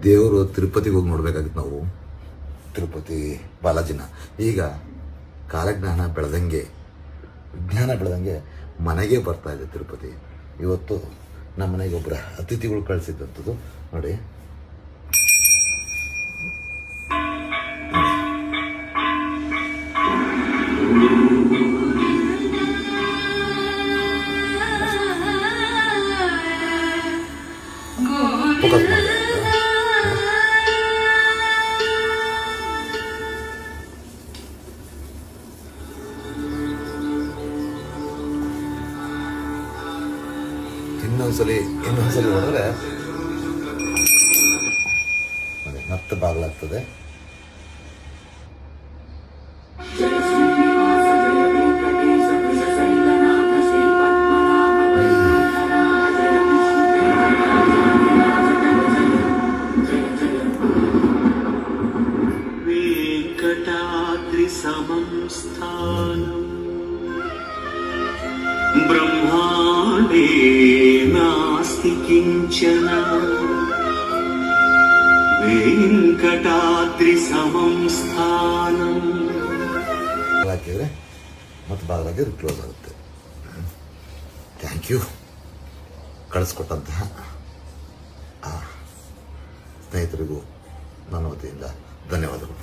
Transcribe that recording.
ದೇವರು ತಿರುಪತಿಗೆ ಹೋಗಿ ನೋಡ್ಬೇಕಾಗಿತ್ತು ನಾವು, ತಿರುಪತಿ ಬಾಲಾಜಿನ. ಈಗ ಕಾಲಜ್ಞಾನ ಬೆಳೆದಂಗೆ, ವಿಜ್ಞಾನ ಬೆಳೆದಂಗೆ ಮನೆಗೆ ಬರ್ತಾ ಇದೆ ತಿರುಪತಿ. ಇವತ್ತು ನಮ್ಮ ಮನೆಗೆ ಒಬ್ಬರ ಅತಿಥಿಗಳು ಕಳಿಸಿದ್ದಂಥದ್ದು ನೋಡಿ. ಫೋಕಸ್ ಮಾಡಿ ಇನ್ನೊಂದ್ಸಲಿ ಹೊಡೆದ್ರೆ ಮತ್ತೆ ಬಾಗಿಲಾಗ್ತದೆ. वेङ्कटाद्रि समं स्थानं ब्रह्माण्डे नास्ति किञ्चन वेङ्कटाद्रि समं स्थानं. ಹಾಕಿದರೆ ಮತ್ತೆ ಬಾಗಿಲಾಗಿದ್ರೆ ಕ್ಲೋಸ್ ಆಗುತ್ತೆ. ಥ್ಯಾಂಕ್ ಯು ಕಳಿಸ್ಕೊಟ್ಟಂತಹ ಸ್ನೇಹಿತರಿಗೂ ನನ್ನ ವತಿಯಿಂದ ಧನ್ಯವಾದಗಳು.